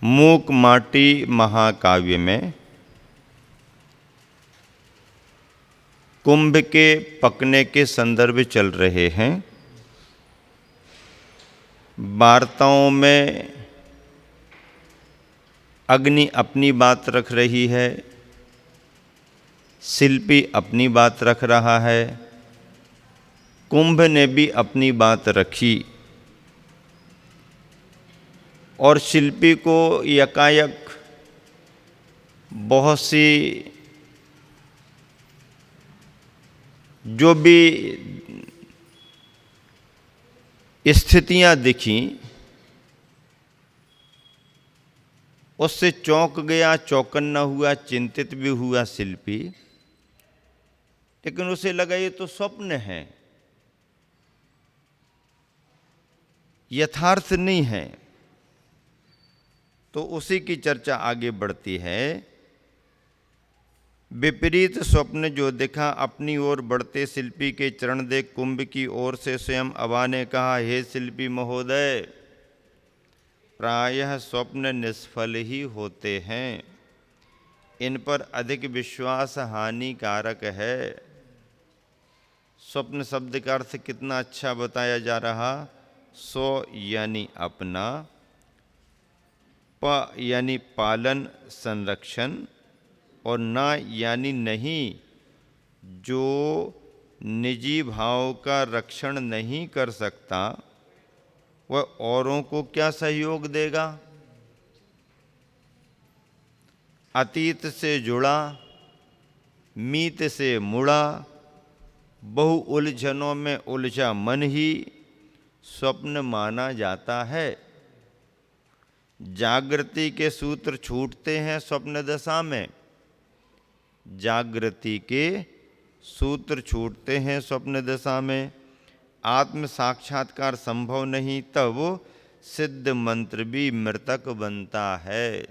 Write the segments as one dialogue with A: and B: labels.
A: मूक माटी महाकाव्य में कुंभ के पकने के संदर्भ चल रहे हैं। वार्ताओं में अग्नि अपनी बात रख रही है, शिल्पी अपनी बात रख रहा है, कुंभ ने भी अपनी बात रखी और शिल्पी को यकायक बहुत सी जो भी स्थितियां दिखी उससे चौंक गया, चौकन्ना हुआ, चिंतित भी हुआ शिल्पी। लेकिन उसे लगा ये तो स्वप्न है, यथार्थ नहीं है। तो उसी की चर्चा आगे बढ़ती है। विपरीत स्वप्न जो दिखा, अपनी ओर बढ़ते शिल्पी के चरण देख कुंभ की ओर से स्वयं अबा ने कहा, हे शिल्पी महोदय, प्रायः स्वप्न निष्फल ही होते हैं, इन पर अधिक विश्वास हानिकारक है। स्वप्न शब्द का अर्थ कितना अच्छा बताया जा रहा। स्व यानी अपना, प यानी पालन संरक्षण, और ना यानी नहीं, जो निजी भाव का रक्षण नहीं कर सकता वह औरों को क्या सहयोग देगा। अतीत से जुड़ा, मीत से मुड़ा, बहु उलझनों में उलझा मन ही स्वप्न माना जाता है। जागृति के सूत्र छूटते हैं स्वप्न दशा में, जागृति के सूत्र छूटते हैं स्वप्न दशा में। आत्म साक्षात्कार संभव नहीं, तब सिद्ध मंत्र भी मृतक बनता है।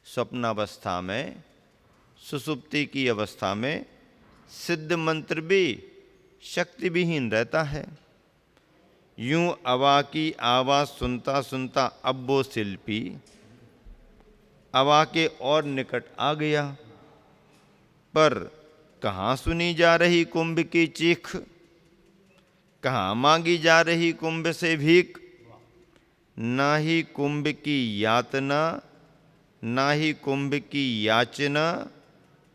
A: स्वप्नावस्था में, सुषुप्ति की अवस्था में सिद्ध मंत्र भी शक्ति विहीन रहता है। यूं अबा की आवाज़ सुनता सुनता अब वो शिल्पी अबा के और निकट आ गया, पर कहाँ सुनी जा रही कुंभ की चीख, कहाँ मांगी जा रही कुंभ से भीख। ना ही कुंभ की यातना, ना ही कुंभ की याचना,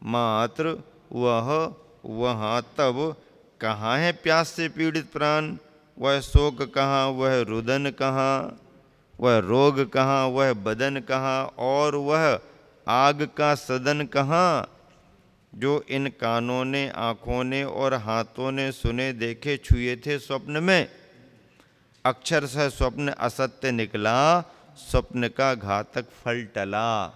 A: मात्र वह वहाँ तब कहाँ है प्यास से पीड़ित प्राण। वह शोक कहाँ, वह रुदन कहाँ, वह रोग कहाँ, वह बदन कहाँ, और वह आग का सदन कहाँ, जो इन कानों ने, आँखों ने और हाथों ने सुने देखे छुए थे स्वप्न में। अक्षरशः स्वप्न असत्य निकला, स्वप्न का घातक फल टला।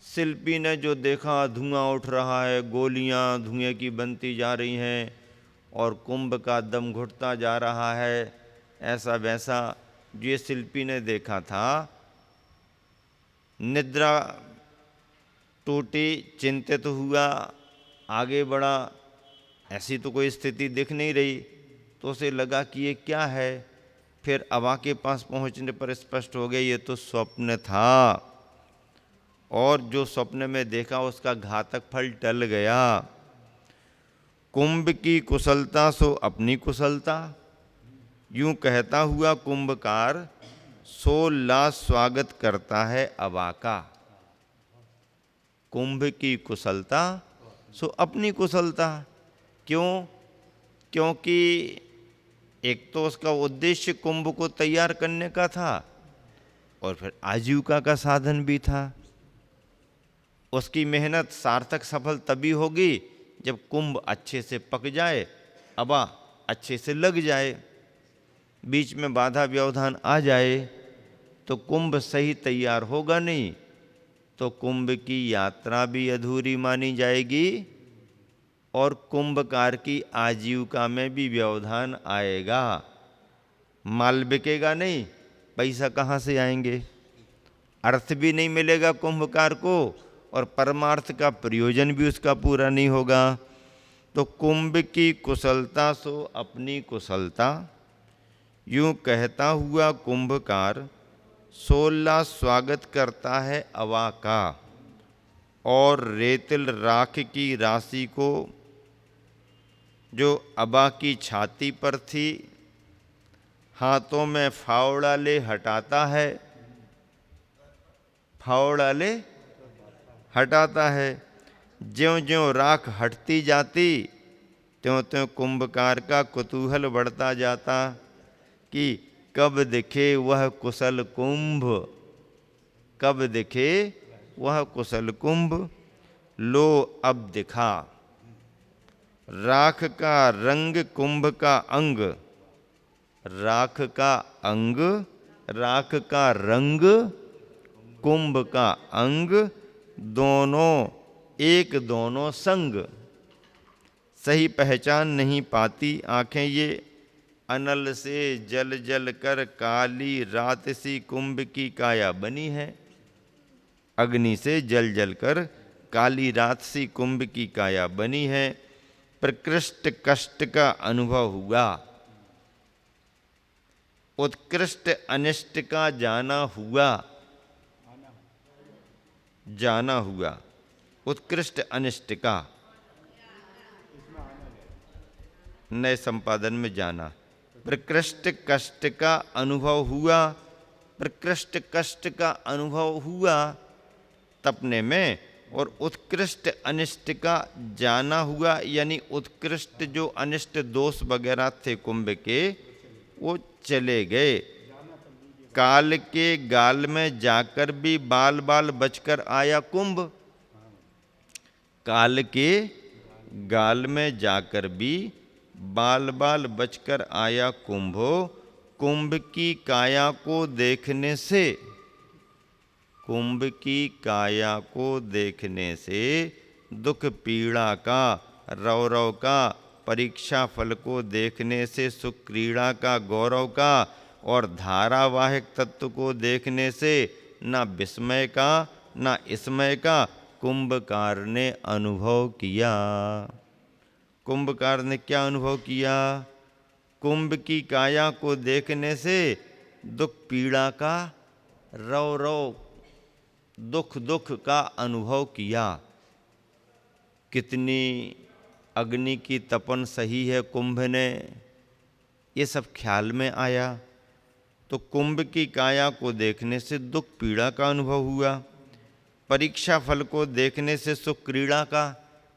A: शिल्पी ने जो देखा, धुआं उठ रहा है, गोलियां धुएं की बनती जा रही हैं और कुंभ का दम घुटता जा रहा है, ऐसा वैसा ये शिल्पी ने देखा था। निद्रा टूटी, चिंतित हुआ, आगे बढ़ा, ऐसी तो कोई स्थिति दिख नहीं रही, तो उसे लगा कि ये क्या है। फिर अबा के पास पहुंचने पर स्पष्ट हो गया ये तो स्वप्न था, और जो स्वप्न में देखा उसका घातक फल टल गया। कुंभ की कुशलता सो अपनी कुशलता, यूं कहता हुआ कुंभकार 16 स्वागत करता है अबा का। कुंभ की कुशलता सो अपनी कुशलता। क्यों? क्योंकि एक तो उसका उद्देश्य कुंभ को तैयार करने का था और फिर आजीविका का साधन भी था। उसकी मेहनत सार्थक सफल तभी होगी जब कुंभ अच्छे से पक जाए, अबा अच्छे से लग जाए। बीच में बाधा व्यवधान आ जाए तो कुंभ सही तैयार होगा नहीं, तो कुंभ की यात्रा भी अधूरी मानी जाएगी और कुंभकार की आजीविका में भी व्यवधान आएगा। माल बिकेगा नहीं, पैसा कहाँ से आएंगे, अर्थ भी नहीं मिलेगा कुंभकार को और परमार्थ का प्रयोजन भी उसका पूरा नहीं होगा। तो कुंभ की कुशलता सो अपनी कुशलता, यूं कहता हुआ कुंभकार सोलह स्वागत करता है अवा का, और रेतिल राख की राशि को जो अबा की छाती पर थी हाथों में फावड़ा ले हटाता है, फावड़ा ले हटाता है। ज्यों ज्यों राख हटती जाती त्यों त्यों कुंभकार का कुतूहल बढ़ता जाता कि कब दिखे वह कुशल कुंभ, कब दिखे वह कुशल कुंभ। लो अब दिखा, राख का रंग कुंभ का अंग, राख का अंग, राख का रंग कुंभ का अंग, दोनों एक दोनों संग। सही पहचान नहीं पाती आंखें ये, अनल से जल जल कर काली रात सी कुंभ की काया बनी है। अग्नि से जल जल कर काली रात सी कुंभ की काया बनी है। प्रकृष्ट कष्ट का अनुभव हुआ, उत्कृष्ट अनिष्ट का जाना हुआ, जाना हुआ उत्कृष्ट अनिष्ट का, नए संपादन में जाना। प्रकृष्ट कष्ट का अनुभव हुआ, प्रकृष्ट कष्ट का अनुभव हुआ तपने में, और उत्कृष्ट अनिष्ट का जाना हुआ, यानी उत्कृष्ट जो अनिष्ट दोष वगैरह थे कुंभ के वो चले गए। काल के गाल में जाकर भी बाल बाल बचकर आया कुंभ, काल के गाल में जाकर भी बाल बाल बचकर आया कुंभ। कुंभ की काया को देखने से, कुंभ की काया को देखने से दुख पीड़ा का, रौरव का, परीक्षा फल को देखने से सुख क्रीड़ा का, गौरव का, और धारावाहिक तत्व को देखने से ना विस्मय का ना इसमय का कुंभकार ने अनुभव किया। कुंभकार ने क्या अनुभव किया? कुंभ की काया को देखने से दुख पीड़ा का, रौरव दुख दुख का अनुभव किया। कितनी अग्नि की तपन सही है कुंभ ने, ये सब ख्याल में आया। तो कुंभ की काया को देखने से दुख पीड़ा का अनुभव हुआ, परीक्षा फल को देखने से सुख क्रीड़ा का,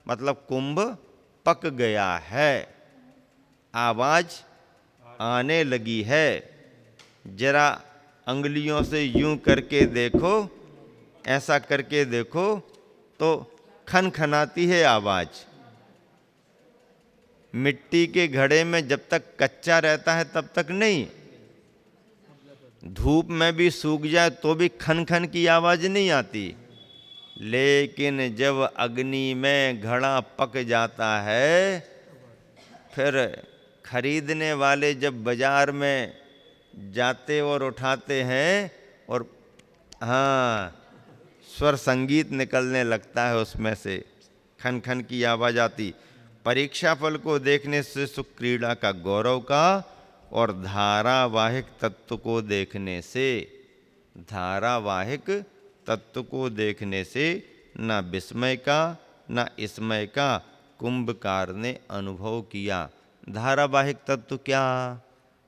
A: मतलब कुंभ पक गया है, आवाज आने लगी है। जरा अंगुलियों से यूं करके देखो, ऐसा करके देखो तो खनखनाती है आवाज। मिट्टी के घड़े में जब तक कच्चा रहता है तब तक नहीं, धूप में भी सूख जाए तो भी खन खन की आवाज नहीं आती। लेकिन जब अग्नि में घड़ा पक जाता है, फिर खरीदने वाले जब बाजार में जाते और उठाते हैं और हाँ स्वर संगीत निकलने लगता है उसमें से, खन खन की आवाज आती। परीक्षा फल को देखने से सुख क्रीड़ा का, गौरव का, और धारावाहिक तत्व को देखने से, धारावाहिक तत्व को देखने से ना विस्मय का ना इसमय का कुंभकार ने अनुभव किया। धारावाहिक तत्व क्या?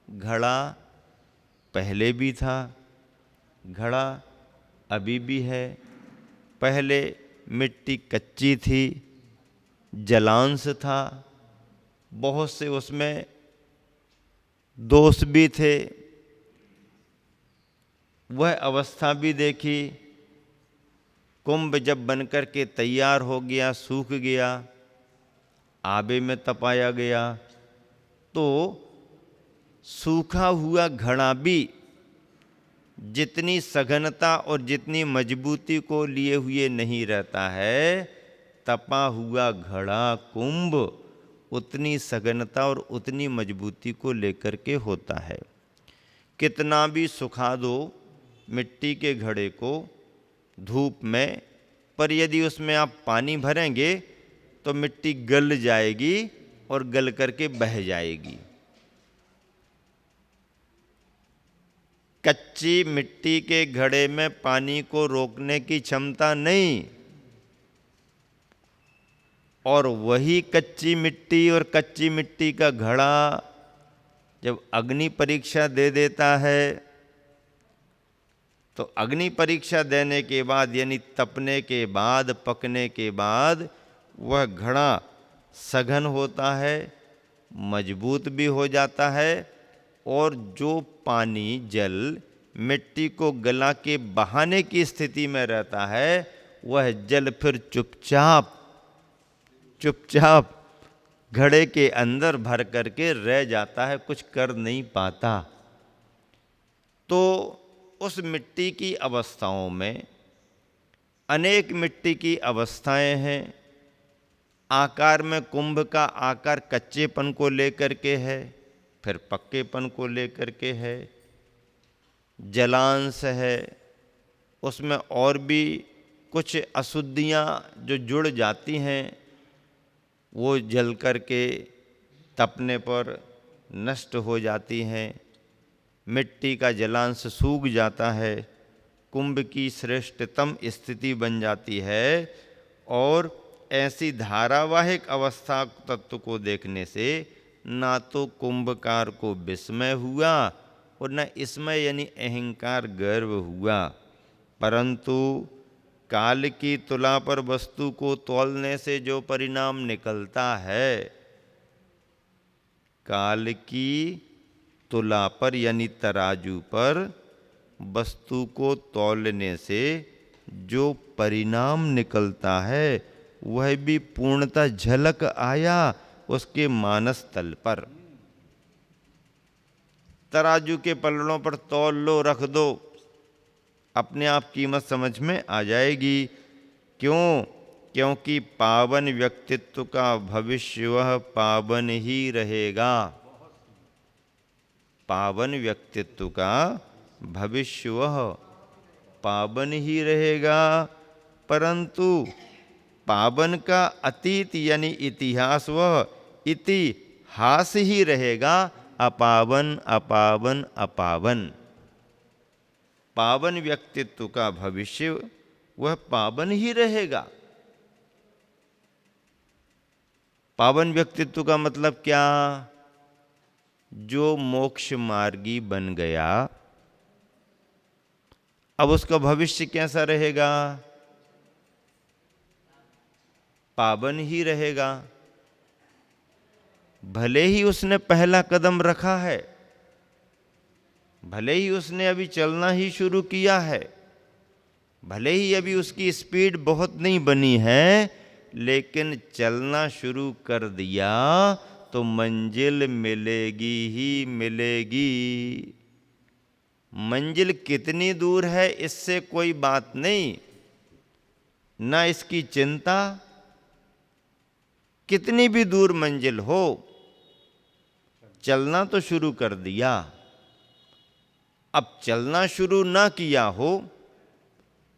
A: घड़ा पहले भी था, घड़ा अभी भी है। पहले मिट्टी कच्ची थी, जलांश था, बहुत से उसमें दोष भी थे, वह अवस्था भी देखी। कुंभ जब बनकर के तैयार हो गया, सूख गया, आबे में तपाया गया, तो सूखा हुआ घड़ा भी जितनी सघनता और जितनी मजबूती को लिए हुए नहीं रहता है, तपा हुआ घड़ा कुंभ उतनी सघनता और उतनी मजबूती को लेकर के होता है। कितना भी सुखा दो मिट्टी के घड़े को धूप में, पर यदि उसमें आप पानी भरेंगे तो मिट्टी गल जाएगी और गल करके बह जाएगी। कच्ची मिट्टी के घड़े में पानी को रोकने की क्षमता नहीं, और वही कच्ची मिट्टी और कच्ची मिट्टी का घड़ा जब अग्नि परीक्षा दे देता है, तो अग्नि परीक्षा देने के बाद यानी तपने के बाद, पकने के बाद वह घड़ा सघन होता है, मजबूत भी हो जाता है, और जो पानी जल मिट्टी को गला के बहाने की स्थिति में रहता है, वह जल फिर चुपचाप चुपचाप घड़े के अंदर भर करके रह जाता है, कुछ कर नहीं पाता। तो उस मिट्टी की अवस्थाओं में अनेक मिट्टी की अवस्थाएं हैं। आकार में कुंभ का आकार कच्चेपन को लेकर के है, फिर पक्केपन को लेकर के है। जलांश है, उसमें और भी कुछ अशुद्धियाँ जो जुड़ जाती हैं, वो जल करके तपने पर नष्ट हो जाती हैं। मिट्टी का जलांश सूख जाता है, कुंभ की श्रेष्ठतम स्थिति बन जाती है। और ऐसी धारावाहिक अवस्था तत्व को देखने से ना तो कुंभकार को विस्मय हुआ और न इसमें यानी अहंकार गर्व हुआ, परंतु काल की तुला पर वस्तु को तौलने से जो परिणाम निकलता है, काल की तुला पर यानी तराजू पर वस्तु को तौलने से जो परिणाम निकलता है, वह भी पूर्णतः झलक आया उसके मानस तल पर। तराजू के पलड़ों पर तौल लो, रख दो, अपने आप कीमत समझ में आ जाएगी। क्यों? क्योंकि पावन व्यक्तित्व का भविष्य वह पावन ही रहेगा। पावन व्यक्तित्व का भविष्य वह पावन ही रहेगा, परंतु पावन का अतीत यानी इतिहास वह इतिहास ही रहेगा, अपावन अपावन अपावन। पावन व्यक्तित्व का भविष्य वह पावन ही रहेगा। पावन व्यक्तित्व का मतलब क्या? जो मोक्ष मार्गी बन गया, अब उसका भविष्य कैसा रहेगा? पावन ही रहेगा। भले ही उसने पहला कदम रखा है, भले ही उसने अभी चलना ही शुरू किया है, भले ही अभी उसकी स्पीड बहुत नहीं बनी है, लेकिन चलना शुरू कर दिया तो मंजिल मिलेगी ही मिलेगी। मंजिल कितनी दूर है इससे कोई बात नहीं, ना इसकी चिंता। कितनी भी दूर मंजिल हो, चलना तो शुरू कर दिया। अब चलना शुरू ना किया हो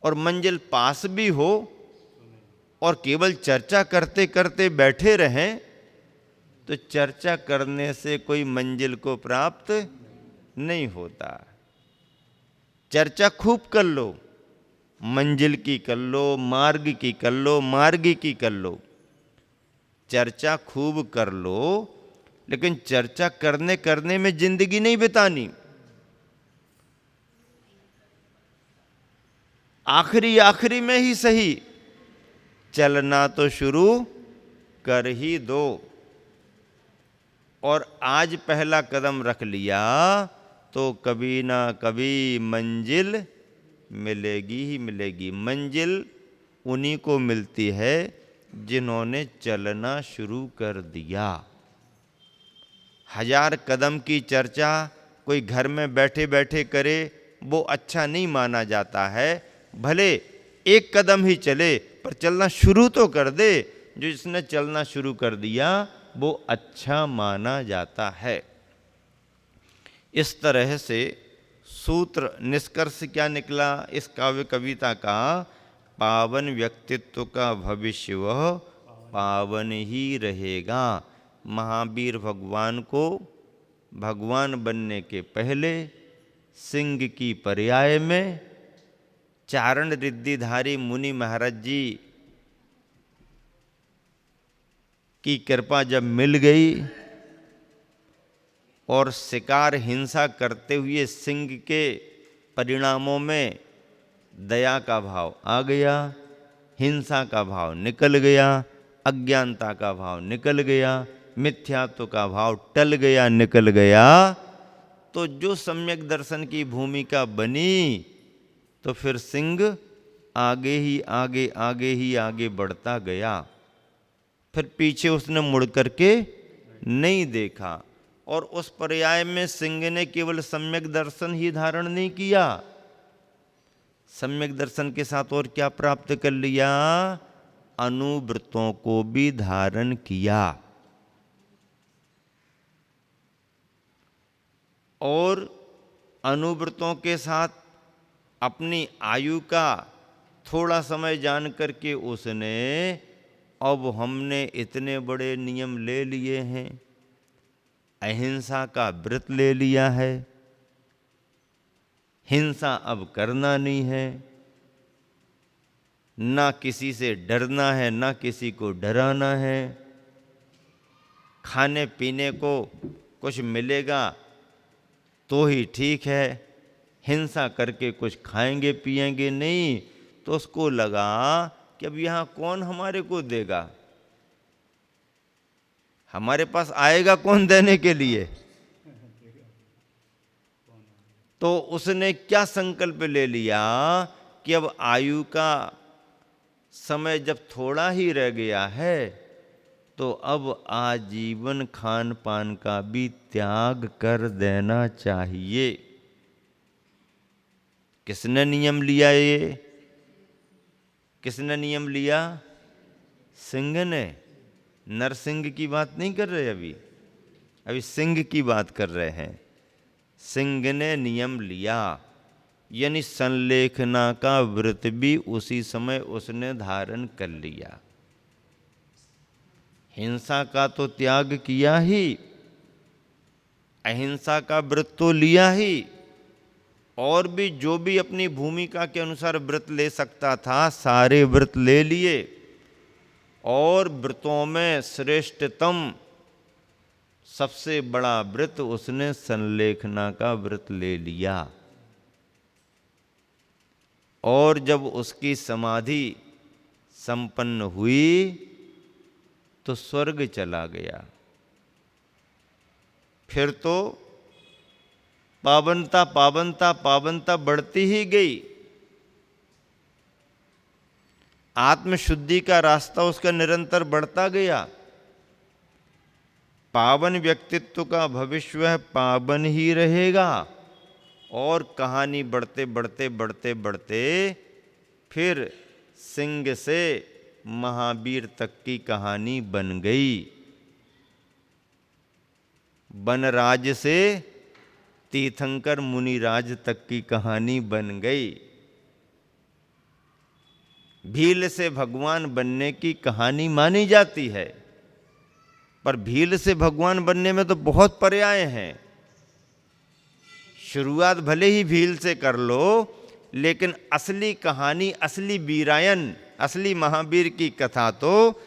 A: और मंजिल पास भी हो और केवल चर्चा करते करते बैठे रहें, तो चर्चा करने से कोई मंजिल को प्राप्त नहीं होता। चर्चा खूब कर लो, मंजिल की कर लो, मार्ग की कर लो, मार्गी की कर लो। चर्चा खूब कर लो, लेकिन चर्चा करने करने में जिंदगी नहीं बितानी। आखिरी आखिरी में ही सही, चलना तो शुरू कर ही दो। और आज पहला कदम रख लिया तो कभी ना कभी मंजिल मिलेगी ही मिलेगी। मंजिल उन्हीं को मिलती है जिन्होंने चलना शुरू कर दिया। 1000 कदम की चर्चा कोई घर में बैठे बैठे करे, वो अच्छा नहीं माना जाता है। भले एक कदम ही चले, पर चलना शुरू तो कर दे। जो जिसने चलना शुरू कर दिया वो अच्छा माना जाता है। इस तरह से सूत्र निष्कर्ष क्या निकला इस काव्य कविता का? पावन व्यक्तित्व का भविष्य वह पावन ही रहेगा। महावीर भगवान को भगवान बनने के पहले सिंह की पर्याय में चारण रिद्धिधारी मुनि महाराज जी की कृपा जब मिल गई और शिकार हिंसा करते हुए सिंह के परिणामों में दया का भाव आ गया, हिंसा का भाव निकल गया, अज्ञानता का भाव निकल गया, मिथ्यात्व का भाव टल गया, निकल गया, तो जो सम्यक दर्शन की भूमिका बनी, तो फिर सिंह आगे ही आगे आगे ही आगे बढ़ता गया। फिर पीछे उसने मुड़ करके नहीं देखा। और उस पर्याय में सिंह ने केवल सम्यक दर्शन ही धारण नहीं किया, सम्यक दर्शन के साथ और क्या प्राप्त कर लिया? अनुव्रतों को भी धारण किया। और अनुव्रतों के साथ अपनी आयु का थोड़ा समय जान करके उसने, अब हमने इतने बड़े नियम ले लिए हैं, अहिंसा का व्रत ले लिया है, हिंसा अब करना नहीं है, ना किसी से डरना है, ना किसी को डराना है, खाने पीने को कुछ मिलेगा तो ही ठीक है, हिंसा करके कुछ खाएंगे पिएंगे नहीं। तो उसको लगा कि अब यहाँ कौन हमारे को देगा, हमारे पास आएगा कौन देने के लिए? तो उसने क्या संकल्प ले लिया कि अब आयु का समय जब थोड़ा ही रह गया है, तो अब आजीवन खान पान का भी त्याग कर देना चाहिए। किसने नियम लिया? ये किसने नियम लिया? सिंह ने। नरसिंह की बात नहीं कर रहे, अभी सिंह की बात कर रहे हैं। सिंह ने नियम लिया, यानी संलेखना का व्रत भी उसी समय उसने धारण कर लिया। हिंसा का तो त्याग किया ही, अहिंसा का व्रत तो लिया ही, और भी जो भी अपनी भूमिका के अनुसार व्रत ले सकता था सारे व्रत ले लिए। और व्रतों में श्रेष्ठतम सबसे बड़ा व्रत उसने संलेखना का व्रत ले लिया। और जब उसकी समाधि संपन्न हुई तो स्वर्ग चला गया। फिर तो पावनता पावनता पावनता बढ़ती ही गई। आत्मशुद्धि का रास्ता उसका निरंतर बढ़ता गया। पावन व्यक्तित्व का भविष्य पावन ही रहेगा। और कहानी बढ़ते बढ़ते बढ़ते बढ़ते फिर सिंह से महावीर तक की कहानी बन गई। बनराज से तीर्थंकर मुनिराज तक की कहानी बन गई। भील से भगवान बनने की कहानी मानी जाती है, पर भील से भगवान बनने में तो बहुत पर्याय हैं। शुरुआत भले ही भील से कर लो, लेकिन असली कहानी, असली वीरायन, असली महावीर की कथा तो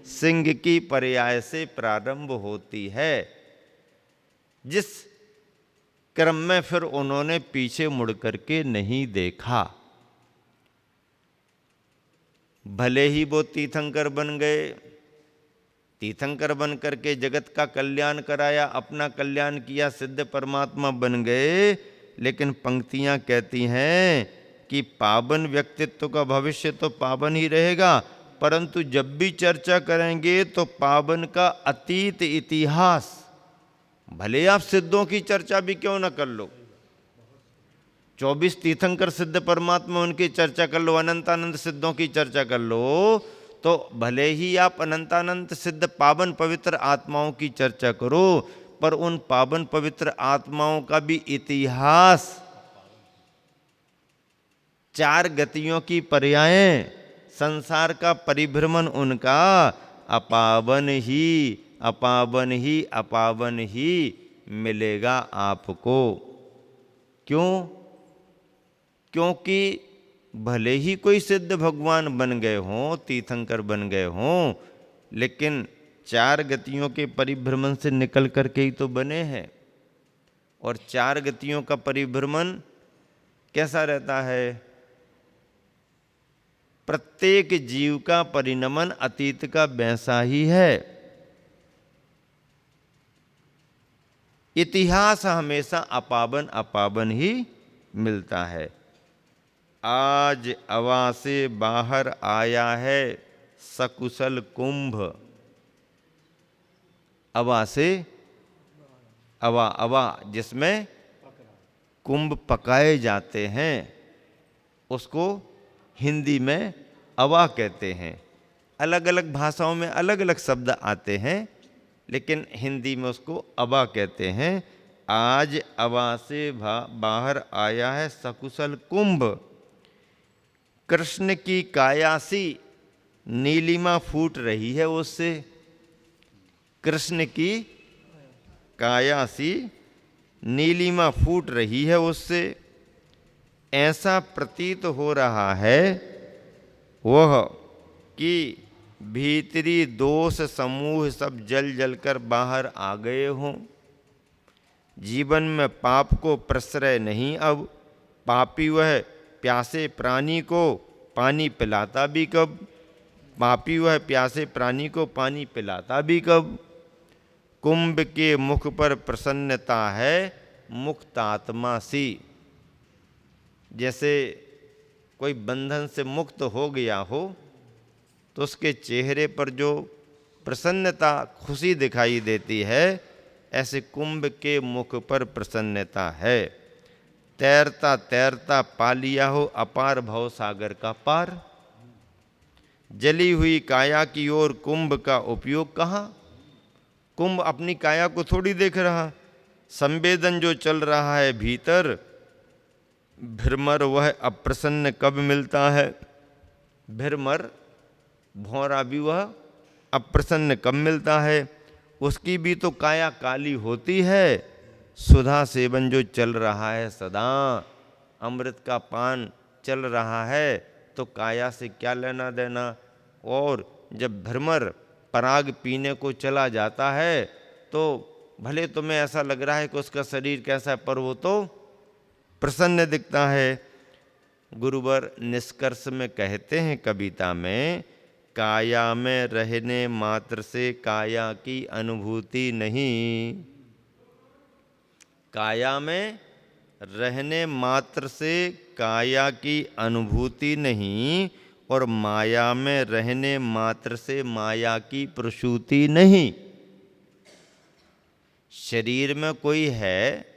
A: सिंह की पर्याय से प्रारंभ होती है, जिस क्रम में फिर उन्होंने पीछे मुड़ करके नहीं देखा। भले ही वो तीर्थंकर बन गए, तीर्थंकर बन करके जगत का कल्याण कराया, अपना कल्याण किया, सिद्ध परमात्मा बन गए, लेकिन पंक्तियां कहती हैं कि पावन व्यक्तित्व का भविष्य तो पावन ही रहेगा, परंतु जब भी चर्चा करेंगे तो पावन का अतीत इतिहास, भले आप सिद्धों की चर्चा भी क्यों न कर लो, 24 तीर्थंकर सिद्ध परमात्मा उनकी चर्चा कर लो, अनंतानंद सिद्धों की चर्चा कर लो, तो भले ही आप अनंतानंद सिद्ध पावन पवित्र आत्माओं की चर्चा करो, पर उन पावन पवित्र आत्माओं का भी इतिहास, 4 गतियों की पर्यायें, संसार का परिभ्रमण उनका अपावन ही अपावन ही अपावन ही मिलेगा आपको। क्यों? क्योंकि भले ही कोई सिद्ध भगवान बन गए हों, तीर्थंकर बन गए हों, लेकिन 4 गतियों के परिभ्रमण से निकल करके ही तो बने हैं। और 4 गतियों का परिभ्रमण कैसा रहता है? प्रत्येक जीव का परिणमन अतीत का वैसा ही है। इतिहास हमेशा अपावन अपावन ही मिलता है। आज अवा से बाहर आया है सकुशल कुंभ। अवा से अवा जिसमें कुंभ पकाए जाते हैं, उसको हिंदी में अवा कहते हैं। अलग अलग भाषाओं में अलग अलग शब्द आते हैं, लेकिन हिंदी में उसको अवा कहते हैं। आज अवा से बाहर आया है सकुशल कुंभ। कृष्ण की काया सी नीलिमा फूट रही है उससे। कृष्ण की काया सी नीलिमा फूट रही है उससे। ऐसा प्रतीत हो रहा है वह कि भीतरी दोष समूह सब जल जल कर बाहर आ गए हों। जीवन में पाप को प्रश्रय नहीं अब। पापी वह प्यासे प्राणी को पानी पिलाता भी कब? पापी वह प्यासे प्राणी को पानी पिलाता भी कब? कुंभ के मुख पर प्रसन्नता है मुक्तात्मा सी। जैसे कोई बंधन से मुक्त हो गया हो तो उसके चेहरे पर जो प्रसन्नता, खुशी दिखाई देती है, ऐसे कुंभ के मुख पर प्रसन्नता है। तैरता तैरता पा लिया हो अपार भव सागर का पार। जली हुई काया की ओर कुंभ का उपयोग कहाँ? कुंभ अपनी काया को थोड़ी देख रहा। संवेदन जो चल रहा है भीतर, भ्रमर वह अप्रसन्न कब मिलता है? भ्रमर भौरा भी वह अप्रसन्न कब मिलता है? उसकी भी तो काया काली होती है। सुधा सेवन जो चल रहा है सदा, अमृत का पान चल रहा है, तो काया से क्या लेना देना? और जब भ्रमर पराग पीने को चला जाता है तो भले तुम्हें ऐसा लग रहा है कि उसका शरीर कैसा है, पर वो तो प्रसन्न दिखता है। गुरुवर निष्कर्ष में कहते हैं कविता में, काया में रहने मात्र से काया की अनुभूति नहीं। काया में रहने मात्र से काया की अनुभूति नहीं, और माया में रहने मात्र से माया की प्रसूति नहीं। शरीर में कोई है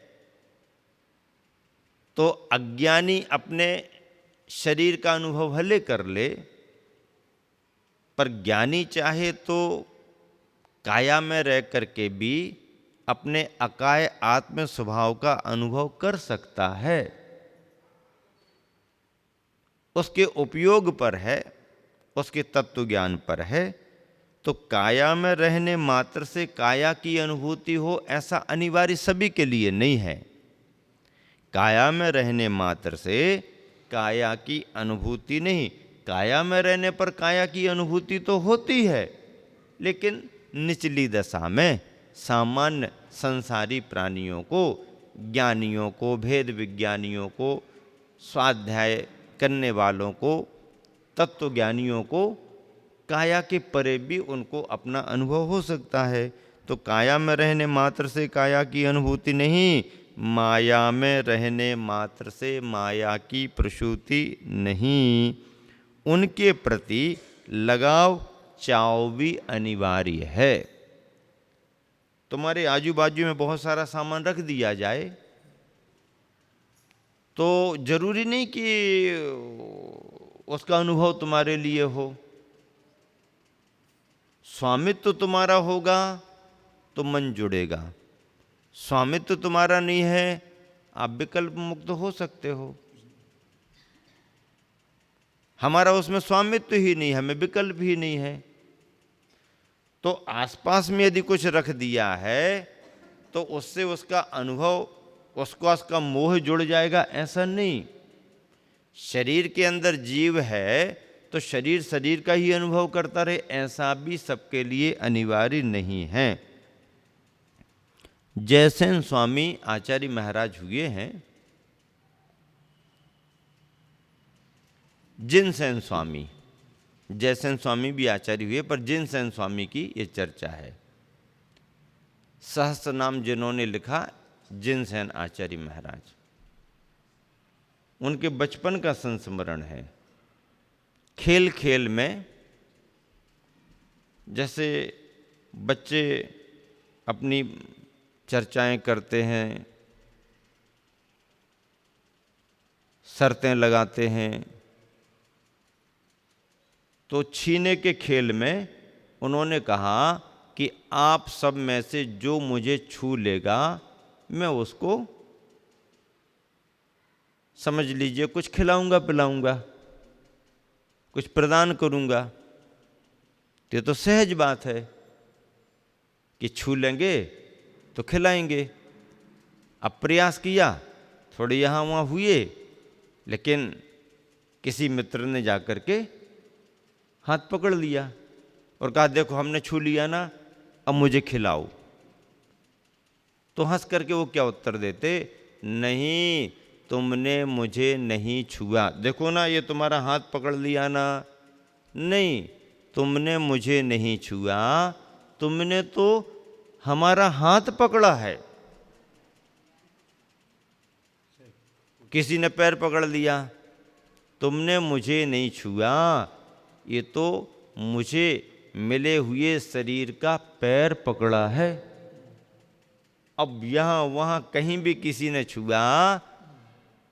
A: तो अज्ञानी अपने शरीर का अनुभव भले कर ले, पर ज्ञानी चाहे तो काया में रह करके भी अपने अकाय आत्म स्वभाव का अनुभव कर सकता है। उसके उपयोग पर है, उसके तत्व ज्ञान पर है। तो काया में रहने मात्र से काया की अनुभूति हो, ऐसा अनिवार्य सभी के लिए नहीं है। काया में रहने मात्र से काया की अनुभूति नहीं। काया में रहने पर काया की अनुभूति तो होती है, लेकिन निचली दशा में सामान्य संसारी प्राणियों को, ज्ञानियों को, भेद विज्ञानियों को, स्वाध्याय करने वालों को, तत्व ज्ञानियों को काया के परे भी उनको अपना अनुभव हो सकता है। तो काया में रहने मात्र से काया की अनुभूति नहीं, माया में रहने मात्र से माया की प्रसूति नहीं। उनके प्रति लगाव चाव भी अनिवार्य है। तुम्हारे आजू बाजू में बहुत सारा सामान रख दिया जाए तो जरूरी नहीं कि उसका अनुभव तुम्हारे लिए हो। स्वामित्व तुम्हारा होगा तो मन जुड़ेगा। स्वामित्व तुम्हारा नहीं है, आप विकल्प मुक्त हो सकते हो। हमारा उसमें स्वामित्व ही नहीं, हमें विकल्प ही नहीं है। तो आसपास में यदि कुछ रख दिया है तो उससे उसका अनुभव उसका मोह जुड़ जाएगा, ऐसा नहीं। शरीर के अंदर जीव है तो शरीर शरीर का ही अनुभव करता रहे, ऐसा भी सबके लिए अनिवार्य नहीं है। जयसेन स्वामी आचार्य महाराज हुए हैं, जिनसेन स्वामी, जयसेन स्वामी भी आचार्य हुए, पर जिनसेन स्वामी की ये चर्चा है। सहस्त्र नाम जिन्होंने लिखा, जिनसेन आचार्य महाराज, उनके बचपन का संस्मरण है। खेल खेल में जैसे बच्चे अपनी चर्चाएं करते हैं, शर्तें लगाते हैं, तो छीने के खेल में उन्होंने कहा कि आप सब में से जो मुझे छू लेगा मैं उसको, समझ लीजिए, कुछ खिलाऊंगा पिलाऊंगा, कुछ प्रदान करूंगा। ये तो सहज बात है कि छू लेंगे तो खिलाएंगे। अब प्रयास किया, थोड़े यहाँ वहाँ हुए, लेकिन किसी मित्र ने जाकर के हाथ पकड़ लिया और कहा देखो हमने छू लिया ना, अब मुझे खिलाओ। तो हंस करके वो क्या उत्तर देते, नहीं तुमने मुझे नहीं छुआ, देखो ना ये तुम्हारा हाथ पकड़ लिया ना, नहीं तुमने मुझे नहीं छुआ, तुमने तो हमारा हाथ पकड़ा है। किसी ने पैर पकड़ लिया, तुमने मुझे नहीं छुआ, ये तो मुझे मिले हुए शरीर का पैर पकड़ा है। अब यहाँ वहाँ कहीं भी किसी ने छुआ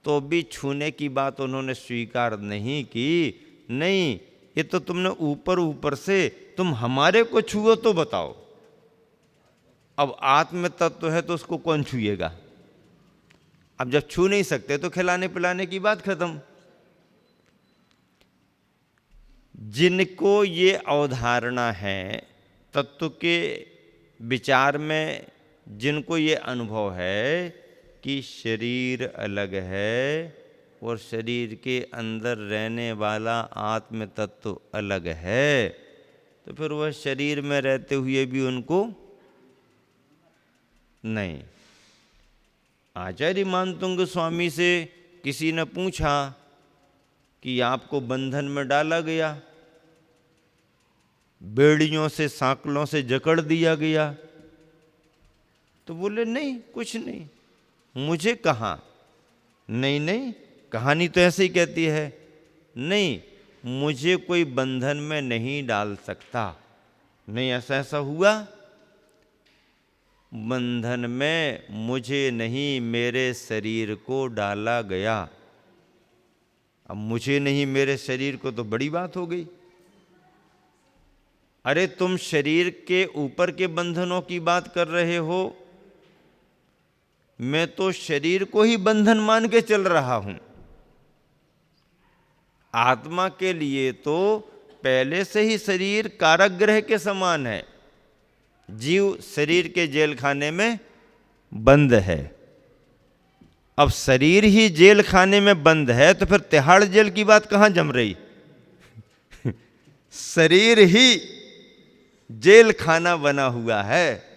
A: तो भी छूने की बात उन्होंने स्वीकार नहीं की। नहीं, ये तो तुमने ऊपर ऊपर से, तुम हमारे को छुओ तो बताओ। अब आत्म तत्व है तो उसको कौन छुएगा? अब जब छू नहीं सकते तो खिलाने पिलाने की बात खत्म। जिनको ये अवधारणा है, तत्व के विचार में जिनको ये अनुभव है कि शरीर अलग है और शरीर के अंदर रहने वाला आत्म तत्व अलग है, तो फिर वह शरीर में रहते हुए भी उनको नहीं। आचार्य मानतुंग स्वामी से किसी ने पूछा कि आपको बंधन में डाला गया, बेड़ियों से सांकलों से जकड़ दिया गया, तो बोले नहीं कुछ नहीं, मुझे कहाँ, नहीं नहीं कहानी तो ऐसे ही कहती है, नहीं मुझे कोई बंधन में नहीं डाल सकता, नहीं ऐसा ऐसा हुआ, बंधन में मुझे नहीं मेरे शरीर को डाला गया। अब मुझे नहीं मेरे शरीर को तो बड़ी बात हो गई। अरे तुम शरीर के ऊपर के बंधनों की बात कर रहे हो, मैं तो शरीर को ही बंधन मान के चल रहा हूं। आत्मा के लिए तो पहले से ही शरीर कारागृह के समान है, जीव शरीर के जेल खाने में बंद है। अब शरीर ही जेल खाने में बंद है तो फिर तिहाड़ जेल की बात कहां जम रही? शरीर ही जेल खाना बना हुआ है,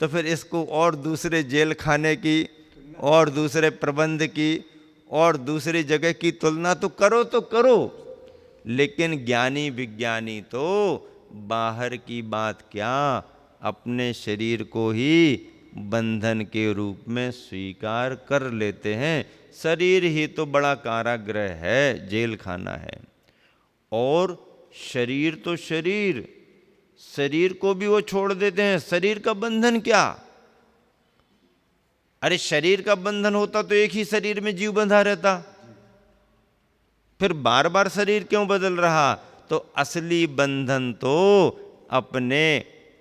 A: तो फिर इसको और दूसरे जेल खाने की और दूसरे प्रबंध की और दूसरी जगह की तुलना तो करो, लेकिन ज्ञानी विज्ञानी तो बाहर की बात क्या, अपने शरीर को ही बंधन के रूप में स्वीकार कर लेते हैं। शरीर ही तो बड़ा कारागृह है, जेल खाना है। और शरीर तो शरीर को भी वो छोड़ देते हैं, शरीर का बंधन क्या? अरे शरीर का बंधन होता तो एक ही शरीर में जीव बंधा रहता, फिर बार बार शरीर क्यों बदल रहा? तो असली बंधन तो अपने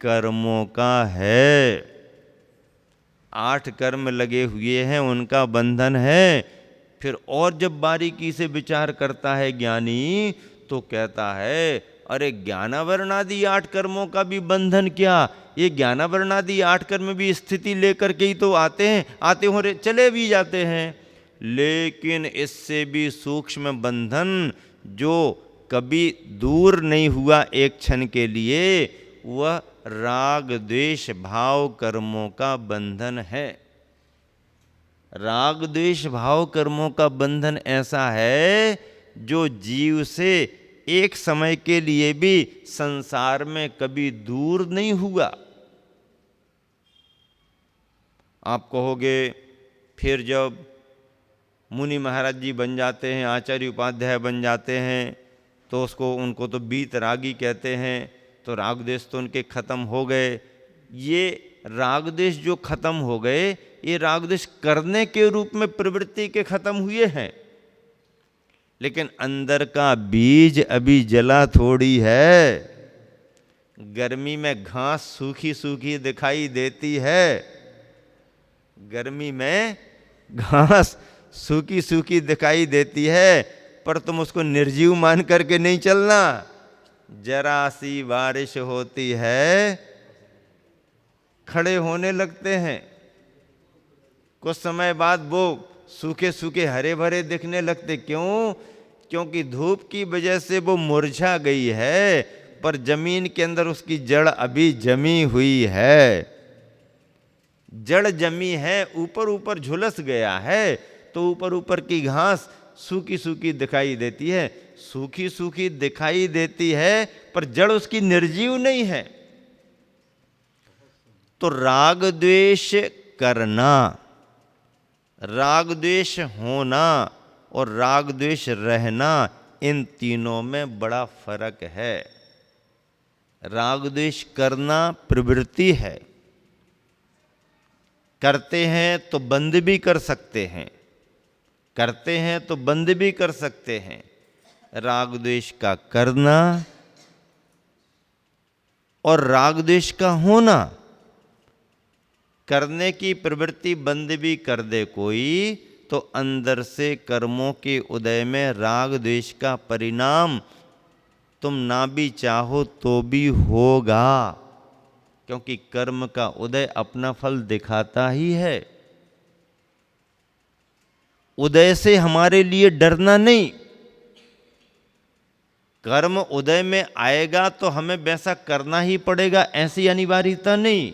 A: कर्मों का है। 8 कर्म लगे हुए हैं, उनका बंधन है। फिर और जब बारीकी से विचार करता है ज्ञानी तो कहता है अरे ज्ञानावरणादि 8 कर्मों का भी बंधन क्या, ये ज्ञानावरणादि 8 कर्म भी स्थिति लेकर के ही तो आते हैं, आते हो रे चले भी जाते हैं। लेकिन इससे भी सूक्ष्म बंधन जो कभी दूर नहीं हुआ एक क्षण के लिए, वह राग द्वेष भाव कर्मों का बंधन है। राग द्वेष भाव कर्मों का बंधन ऐसा है जो जीव से एक समय के लिए भी संसार में कभी दूर नहीं हुआ। आप कहोगे फिर जब मुनि महाराज जी बन जाते हैं, आचार्य उपाध्याय बन जाते हैं, तो उनको तो बीत रागी कहते हैं, तो राग द्वेष तो उनके खत्म हो गए। ये राग द्वेष जो खत्म हो गए, ये राग द्वेष करने के रूप में प्रवृत्ति के खत्म हुए हैं, लेकिन अंदर का बीज अभी जला थोड़ी है। गर्मी में घास सूखी सूखी दिखाई देती है, गर्मी में घास सूखी सूखी दिखाई देती है, पर तुम उसको निर्जीव मान करके नहीं चलना। जरा सी बारिश होती है, खड़े होने लगते हैं, कुछ समय बाद वो सूखे सूखे हरे भरे दिखने लगते। क्यों? क्योंकि धूप की वजह से वो मुरझा गई है, पर जमीन के अंदर उसकी जड़ अभी जमी हुई है। जड़ जमी है, ऊपर ऊपर झुलस गया है, तो ऊपर ऊपर की घास सूखी सूखी दिखाई देती है, सूखी सूखी दिखाई देती है, पर जड़ उसकी निर्जीव नहीं है। तो राग द्वेष करना, राग द्वेष होना और राग द्वेष रहना, इन तीनों में बड़ा फर्क है। राग द्वेष करना प्रवृत्ति है, करते हैं तो बंद भी कर सकते हैं, करते हैं तो बंद भी कर सकते हैं। राग द्वेष का करना और राग द्वेष का होना, करने की प्रवृत्ति बंद भी कर दे कोई, तो अंदर से कर्मों के उदय में राग द्वेष का परिणाम तुम ना भी चाहो तो भी होगा, क्योंकि कर्म का उदय अपना फल दिखाता ही है। उदय से हमारे लिए डरना नहीं, कर्म उदय में आएगा तो हमें वैसा करना ही पड़ेगा, ऐसी अनिवार्यता नहीं।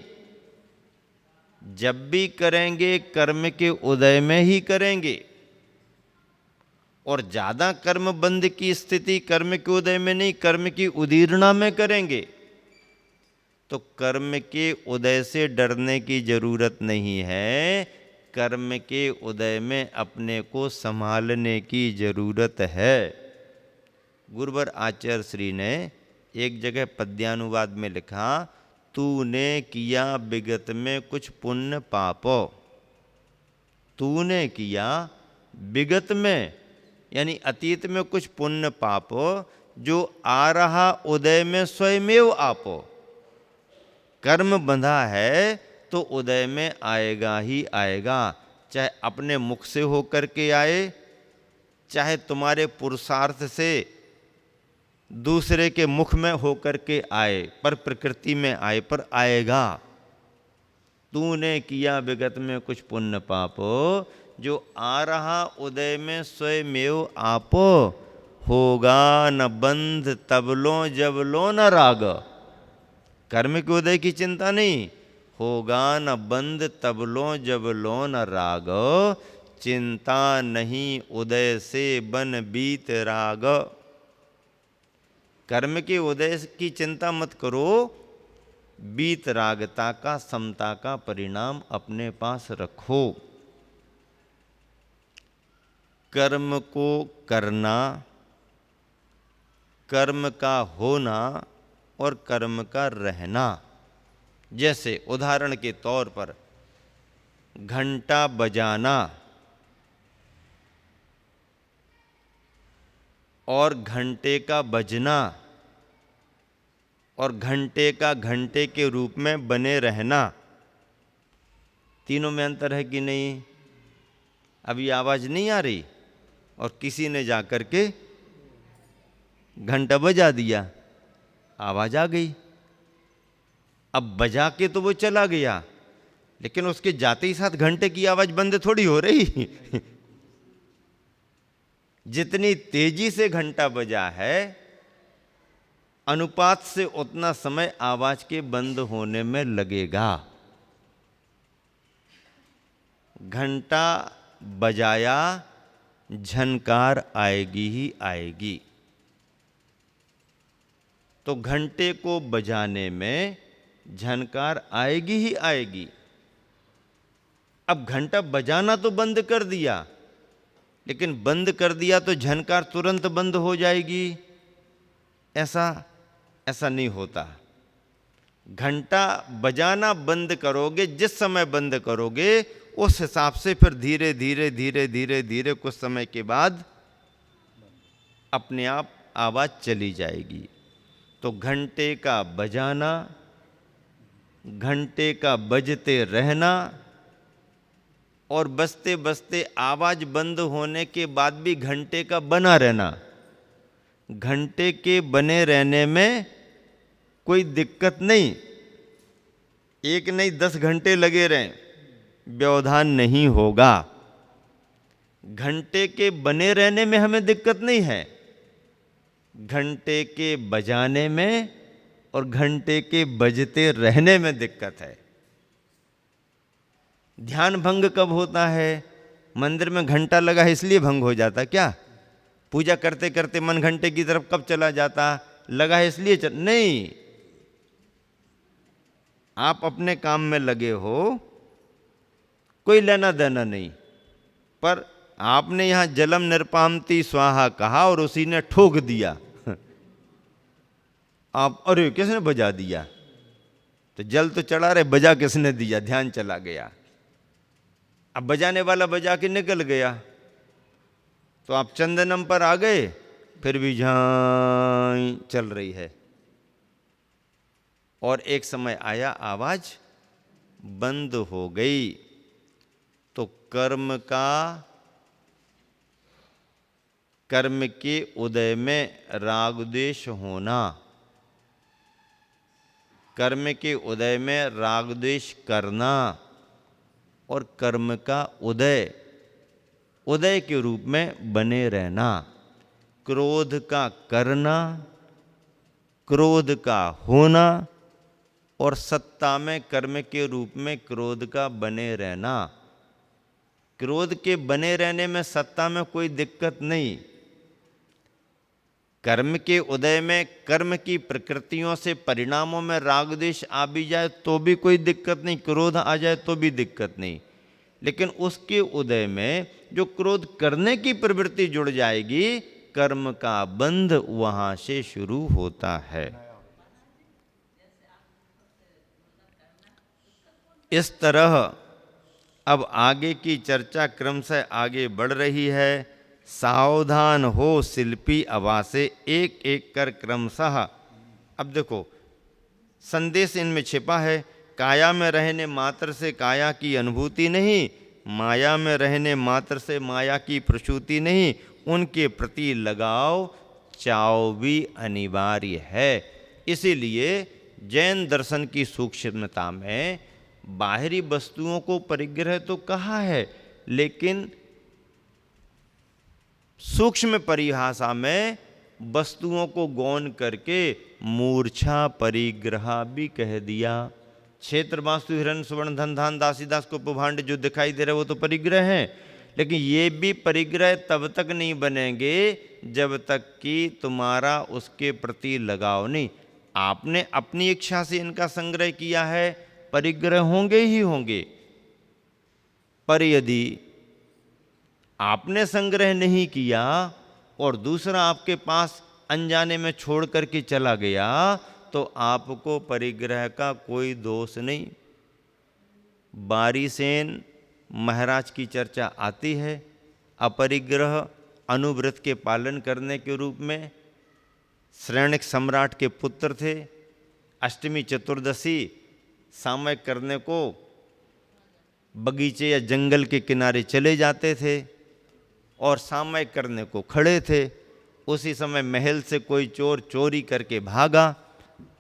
A: जब भी करेंगे कर्म के उदय में ही करेंगे, और ज्यादा कर्म बंद की स्थिति कर्म के उदय में नहीं, कर्म की उदीर्णा में करेंगे, तो कर्म के उदय से डरने की जरूरत नहीं है। कर्म के उदय में अपने को संभालने की जरूरत है। गुरुवर आचार्य श्री ने एक जगह पद्यानुवाद में लिखा, तूने किया विगत में कुछ पुण्य पाप। तूने किया विगत में, यानी अतीत में कुछ पुण्य पाप, जो आ रहा उदय में स्वयमेव आपो। कर्म बंधा है तो उदय में आएगा ही आएगा, चाहे अपने मुख से होकर के आए, चाहे तुम्हारे पुरुषार्थ से दूसरे के मुख में होकर के आए, पर प्रकृति में आए, पर आएगा। तूने किया विगत में कुछ पुण्य पाप, जो आ रहा उदय में स्वयमेव आपो। होगा न बंध तबलो जबलो न राग। कर्म के उदय की चिंता नहीं, होगा न बंध तबलो जबलो न राग। चिंता नहीं उदय से बन बीत राग। कर्म के उदय की चिंता मत करो, बीत रागता का, समता का परिणाम अपने पास रखो। कर्म को करना, कर्म का होना और कर्म का रहना। जैसे उदाहरण के तौर पर घंटा बजाना और घंटे का बजना और घंटे का घंटे के रूप में बने रहना, तीनों में अंतर है कि नहीं? अभी आवाज़ नहीं आ रही और किसी ने जाकर के घंटा बजा दिया, आवाज आ गई। अब बजा के तो वो चला गया, लेकिन उसके जाते ही साथ घंटे की आवाज बंद थोड़ी हो रही। जितनी तेजी से घंटा बजा है, अनुपात से उतना समय आवाज के बंद होने में लगेगा। घंटा बजाया, झनकार आएगी ही आएगी। तो घंटे को बजाने में झनकार आएगी ही आएगी। अब घंटा बजाना तो बंद कर दिया, लेकिन बंद कर दिया तो झनकार तुरंत बंद हो जाएगी, ऐसा नहीं होता। घंटा बजाना बंद करोगे, जिस समय बंद करोगे उस हिसाब से फिर धीरे धीरे धीरे धीरे धीरे कुछ समय के बाद अपने आप आवाज चली जाएगी। तो घंटे का बजाना, घंटे का बजते रहना, और बजते बजते आवाज बंद होने के बाद भी घंटे का बना रहना। घंटे के बने रहने में कोई दिक्कत नहीं, एक नहीं 10 घंटे लगे रहें, व्यवधान नहीं होगा। घंटे के बने रहने में हमें दिक्कत नहीं है, घंटे के बजाने में और घंटे के बजते रहने में दिक्कत है। ध्यान भंग कब होता है? मंदिर में घंटा लगा है इसलिए भंग हो जाता क्या? पूजा करते करते मन घंटे की तरफ कब चला जाता? लगा है इसलिए नहीं, आप अपने काम में लगे हो, कोई लेना देना नहीं, पर आपने यहां जलम निर्पामती स्वाहा कहा और उसी ने ठोक दिया। आप अरे किसने बजा दिया? तो जल तो चढ़ा रहे, बजा किसने दिया? ध्यान चला गया। अब बजाने वाला बजा के निकल गया, तो आप चंदनम पर आ गए, फिर भी झाई चल रही है, और एक समय आया आवाज बंद हो गई। तो कर्म के उदय में राग द्वेष होना, कर्म के उदय में राग द्वेष करना, और कर्म का उदय के रूप में बने रहना, क्रोध का करना, क्रोध का होना, और सत्ता में कर्म के रूप में क्रोध का बने रहना। क्रोध के बने रहने में सत्ता में कोई दिक्कत नहीं। कर्म के उदय में कर्म की प्रकृतियों से परिणामों में राग द्वेष आ भी जाए तो भी कोई दिक्कत नहीं, क्रोध आ जाए तो भी दिक्कत नहीं, लेकिन उसके उदय में जो क्रोध करने की प्रवृत्ति जुड़ जाएगी, कर्म का बंध वहां से शुरू होता है। इस तरह अब आगे की चर्चा क्रमशः आगे बढ़ रही है। सावधान हो शिल्पी अवासे, एक एक कर क्रमशः। अब देखो संदेश इनमें छिपा है। काया में रहने मात्र से काया की अनुभूति नहीं, माया में रहने मात्र से माया की प्रसूति नहीं, उनके प्रति लगाव चाव भी अनिवार्य है। इसीलिए जैन दर्शन की सूक्ष्मता में बाहरी वस्तुओं को परिग्रह तो कहा है, लेकिन सूक्ष्म परिभाषा में वस्तुओं को गौण करके मूर्छा परिग्रह भी कह दिया। क्षेत्र वास्तु हिरण सुवर्ण धन धान दासी दास को उपभांड जो दिखाई दे रहे वो तो परिग्रह हैं, लेकिन ये भी परिग्रह तब तक नहीं बनेंगे जब तक कि तुम्हारा उसके प्रति लगाव नहीं। आपने अपनी इच्छा से इनका संग्रह किया है, परिग्रह होंगे ही होंगे, पर यदि आपने संग्रह नहीं किया और दूसरा आपके पास अनजाने में छोड़ करके चला गया तो आपको परिग्रह का कोई दोष नहीं। बारीसेन महाराज की चर्चा आती है। अपरिग्रह अनुव्रत के पालन करने के रूप में श्रेणिक सम्राट के पुत्र थे। अष्टमी चतुर्दशी सामयिक करने को बगीचे या जंगल के किनारे चले जाते थे और सामयिक करने को खड़े थे। उसी समय महल से कोई चोर चोरी करके भागा,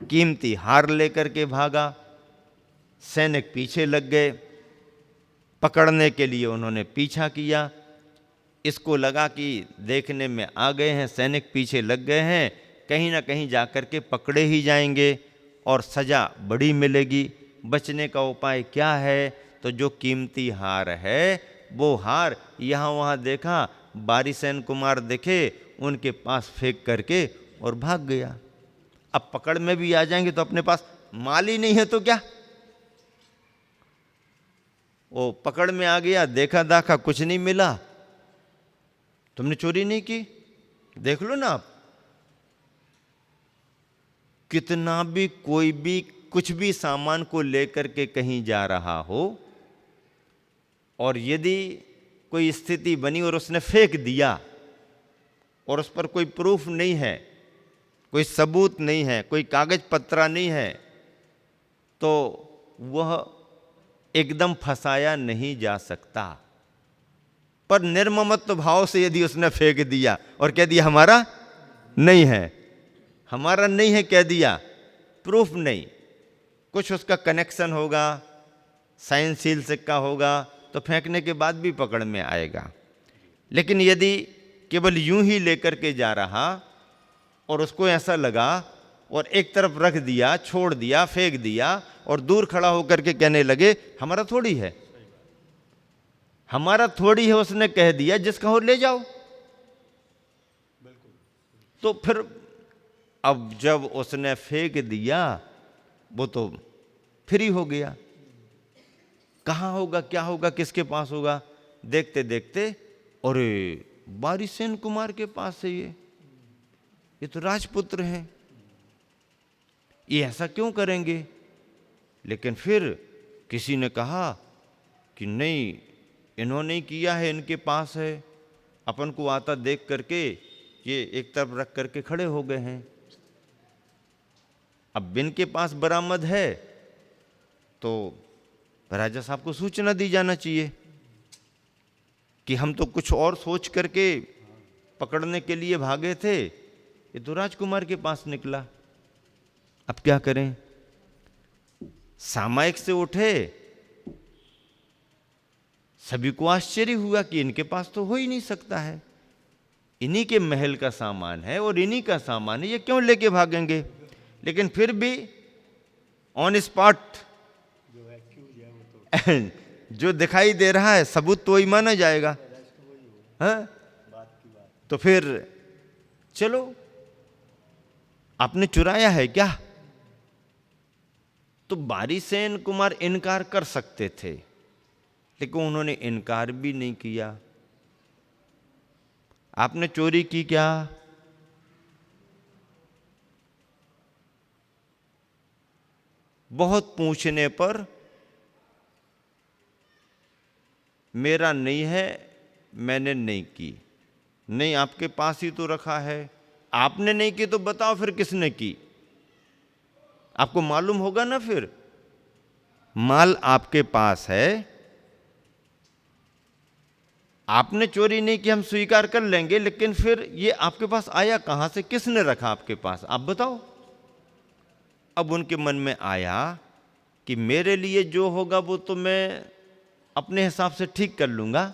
A: कीमती हार लेकर के भागा। सैनिक पीछे लग गए, पकड़ने के लिए उन्होंने पीछा किया। इसको लगा कि देखने में आ गए हैं, सैनिक पीछे लग गए हैं, कहीं ना कहीं जाकर के पकड़े ही जाएंगे और सज़ा बड़ी मिलेगी। बचने का उपाय क्या है? तो जो कीमती हार है वो हार यहाँ वहाँ देखा, बारीसेन कुमार देखे, उनके पास फेंक करके और भाग गया। अब पकड़ में भी आ जाएंगे तो अपने पास माल ही नहीं है तो क्या? वो पकड़ में आ गया, देखा दाखा कुछ नहीं मिला। तुमने चोरी नहीं की, देख लो ना आप। कितना भी कोई भी कुछ भी सामान को लेकर के कहीं जा रहा हो और यदि कोई स्थिति बनी और उसने फेंक दिया और उस पर कोई प्रूफ नहीं है, कोई सबूत नहीं है, कोई कागज पत्रा नहीं है, तो वह एकदम फंसाया नहीं जा सकता। पर निर्ममत्व भाव से यदि उसने फेंक दिया और कह दिया हमारा नहीं है, हमारा नहीं है कह दिया, प्रूफ नहीं, कुछ उसका कनेक्शन होगा, साइन सील सिक्का होगा, तो फेंकने के बाद भी पकड़ में आएगा। लेकिन यदि केवल यूं ही लेकर के जा रहा और उसको ऐसा लगा और एक तरफ रख दिया, छोड़ दिया, फेंक दिया और दूर खड़ा होकर के कहने लगे हमारा थोड़ी है, हमारा थोड़ी है, उसने कह दिया, जिसका हो ले जाओ। तो फिर अब जब उसने फेंक दिया वो तो फ्री हो गया। कहाँ होगा, क्या होगा, किसके पास होगा? देखते देखते अरे बारीसेन कुमार के पास है, ये तो राजपुत्र हैं, ये ऐसा क्यों करेंगे? लेकिन फिर किसी ने कहा कि नहीं, इन्होंने ही किया है, इनके पास है। अपन को आता देख करके ये एक तरफ रख करके खड़े हो गए हैं। अब इनके पास बरामद है तो राजा साहब को सूचना दी जाना चाहिए कि हम तो कुछ और सोच करके पकड़ने के लिए भागे थे, ये तो राजकुमार के पास निकला। अब क्या करें? सामयिक से उठे, सभी को आश्चर्य हुआ कि इनके पास तो हो ही नहीं सकता है, इन्हीं के महल का सामान है और इन्हीं का सामान है, ये क्यों लेके भागेंगे? लेकिन फिर भी ऑन स्पॉट जो दिखाई दे रहा है सबूत तो वही माना जाएगा। हाँ? तो फिर चलो, आपने चुराया है क्या? तो बारीसेन कुमार इनकार कर सकते थे, लेकिन उन्होंने इनकार भी नहीं किया। आपने चोरी की क्या? बहुत पूछने पर मेरा नहीं है, मैंने नहीं की। नहीं, आपके पास ही तो रखा है। आपने नहीं की तो बताओ फिर किसने की? आपको मालूम होगा ना। फिर माल आपके पास है, आपने चोरी नहीं की हम स्वीकार कर लेंगे, लेकिन फिर ये आपके पास आया कहां से, किसने रखा आपके पास, आप बताओ। अब उनके मन में आया कि मेरे लिए जो होगा वो तो मैं अपने हिसाब से ठीक कर लूंगा,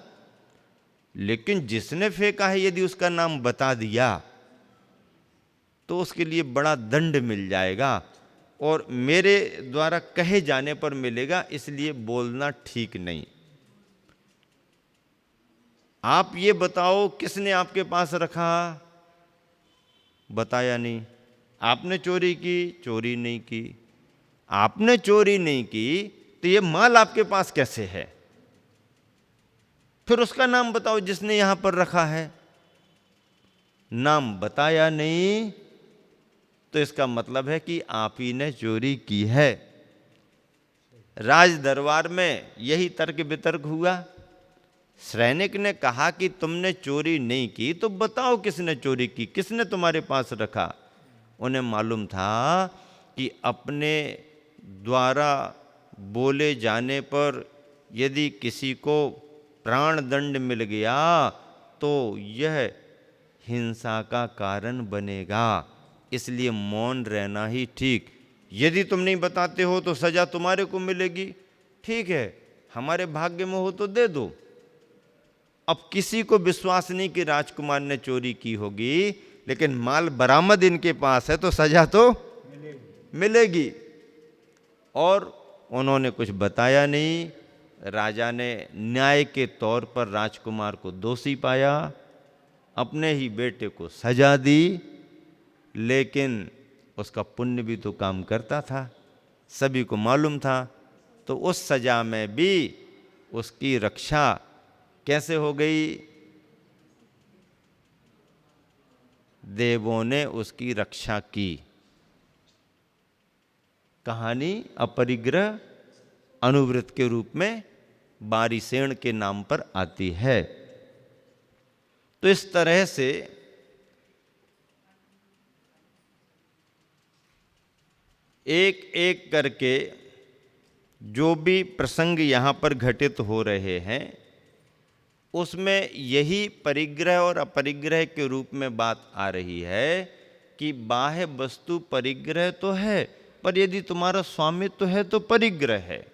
A: लेकिन जिसने फेंका है यदि उसका नाम बता दिया तो उसके लिए बड़ा दंड मिल जाएगा और मेरे द्वारा कहे जाने पर मिलेगा, इसलिए बोलना ठीक नहीं। आप ये बताओ किसने आपके पास रखा? बताया नहीं। आपने चोरी की? चोरी नहीं की। आपने चोरी नहीं की तो ये माल आपके पास कैसे है? फिर उसका नाम बताओ जिसने यहां पर रखा है। नाम बताया नहीं तो इसका मतलब है कि आप ही ने चोरी की है। राज दरबार में यही तर्क वितर्क हुआ। सैनिक ने कहा कि तुमने चोरी नहीं की तो बताओ किसने चोरी की, किसने तुम्हारे पास रखा। उन्हें मालूम था कि अपने द्वारा बोले जाने पर यदि किसी को प्राण दंड मिल गया तो यह हिंसा का कारण बनेगा, इसलिए मौन रहना ही ठीक। यदि तुम नहीं बताते हो तो सजा तुम्हारे को मिलेगी। ठीक है, हमारे भाग्य में हो तो दे दो। अब किसी को विश्वास नहीं कि राजकुमार ने चोरी की होगी, लेकिन माल बरामद इनके पास है तो सजा तो मिलेगी। और उन्होंने कुछ बताया नहीं। राजा ने न्याय के तौर पर राजकुमार को दोषी पाया, अपने ही बेटे को सजा दी, लेकिन उसका पुण्य भी तो काम करता था, सभी को मालूम था। तो उस सजा में भी उसकी रक्षा कैसे हो गई? देवों ने उसकी रक्षा की। कहानी अपरिग्रह अनुव्रत के रूप में बारिसेन के नाम पर आती है। तो इस तरह से एक एक करके जो भी प्रसंग यहाँ पर घटित हो रहे हैं, उसमें यही परिग्रह और अपरिग्रह के रूप में बात आ रही है कि बाह्य वस्तु परिग्रह तो है, पर यदि तुम्हारा स्वामित्व है तो परिग्रह है।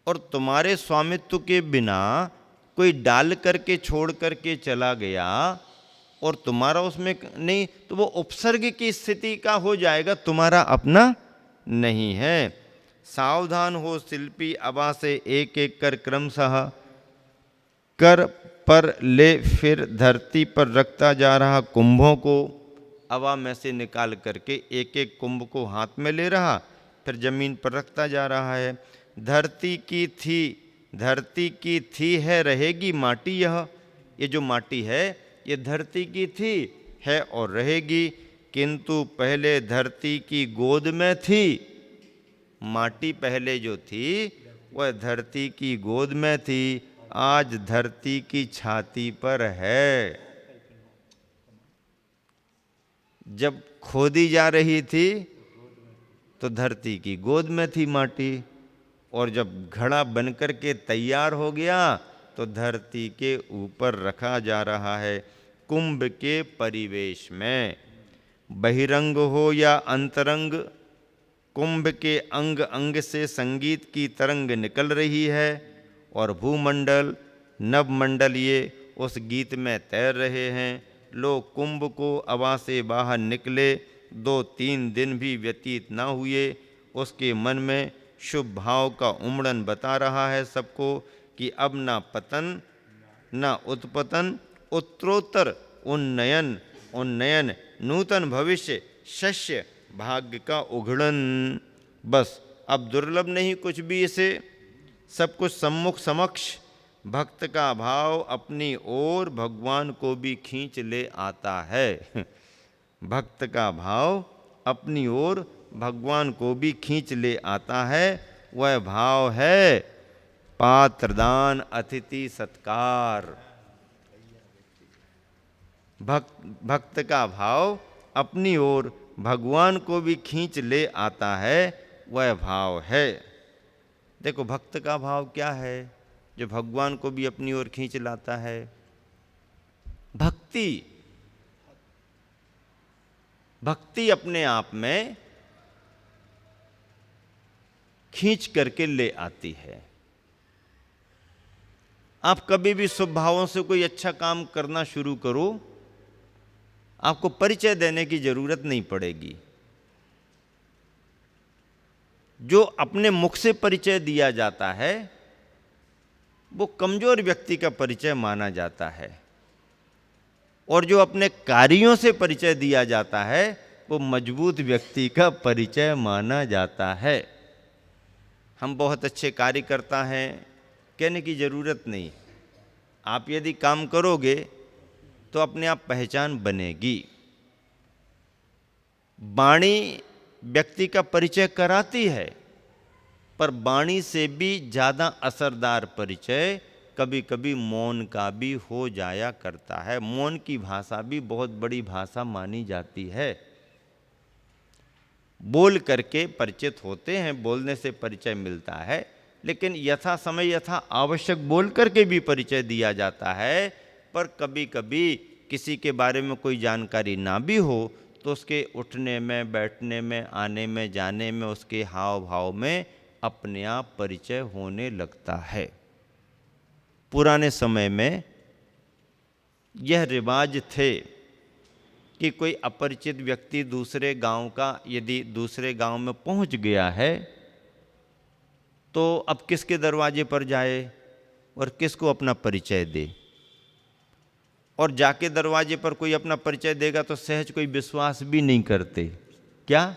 A: और तुम्हारे स्वामित्व के बिना कोई डाल करके छोड़ करके चला गया और तुम्हारा उसमें नहीं, तो वो उपसर्ग की स्थिति का हो जाएगा, तुम्हारा अपना नहीं है। सावधान हो शिल्पी, अबा से एक एक कर क्रमशः कर पर ले, फिर धरती पर रखता जा रहा कुंभों को। अबा में से निकाल करके एक एक कुंभ को हाथ में ले रहा, फिर जमीन पर रखता जा रहा है। धरती की थी है, रहेगी माटी यह। ये जो माटी है ये धरती की थी है और रहेगी, किंतु पहले धरती की गोद में थी। माटी पहले जो थी वह धरती की गोद में थी, आज धरती की छाती पर है। जब खोदी जा रही थी तो धरती की गोद में थी माटी, और जब घड़ा बनकर के तैयार हो गया तो धरती के ऊपर रखा जा रहा है, कुंभ के परिवेश में। बहिरंग हो या अंतरंग, कुंभ के अंग अंग से संगीत की तरंग निकल रही है, और भूमंडल नवमंडल ये उस गीत में तैर रहे हैं। लोग कुंभ को अबा से बाहर निकले, 2-3 दिन भी व्यतीत ना हुए, उसके मन में शुभ भाव का उमड़न बता रहा है सबको कि अब ना पतन ना उत्पतन, उत्तरोत्तर उन्नयन, नूतन भविष्य, शस्य भाग्य का उघड़न। बस अब दुर्लभ नहीं कुछ भी, इसे सब कुछ सम्मुख समक्ष। भक्त का भाव अपनी ओर भगवान को भी खींच ले आता है। भक्त का भाव अपनी ओर भगवान को भी खींच ले आता है। वह भाव है पात्रदान, अतिथि सत्कार। भक्त का भाव अपनी ओर भगवान को भी खींच ले आता है, वह भाव है। देखो भक्त का भाव क्या है जो भगवान को भी अपनी ओर खींच लाता है? भक्ति अपने आप में खींच करके ले आती है। आप कभी भी शुभ भावों से कोई अच्छा काम करना शुरू करो, आपको परिचय देने की जरूरत नहीं पड़ेगी। जो अपने मुख से परिचय दिया जाता है वो कमजोर व्यक्ति का परिचय माना जाता है, और जो अपने कार्यों से परिचय दिया जाता है वो मजबूत व्यक्ति का परिचय माना जाता है। हम बहुत अच्छे कार्य करता हैं कहने की जरूरत नहीं। आप यदि काम करोगे तो अपने आप पहचान बनेगी। वाणी व्यक्ति का परिचय कराती है, पर वाणी से भी ज़्यादा असरदार परिचय कभी कभी मौन का भी हो जाया करता है। मौन की भाषा भी बहुत बड़ी भाषा मानी जाती है। बोल करके परिचित होते हैं, बोलने से परिचय मिलता है, लेकिन यथा समय यथा आवश्यक बोल करके भी परिचय दिया जाता है। पर कभी कभी किसी के बारे में कोई जानकारी ना भी हो तो उसके उठने में, बैठने में, आने में, जाने में, उसके हाव भाव में अपने आप परिचय होने लगता है। पुराने समय में यह रिवाज थे कि कोई अपरिचित व्यक्ति दूसरे गांव का यदि दूसरे गांव में पहुंच गया है तो अब किसके दरवाजे पर जाए और किसको अपना परिचय दे। और जाके दरवाजे पर कोई अपना परिचय देगा तो सहज कोई विश्वास भी नहीं करते। क्या?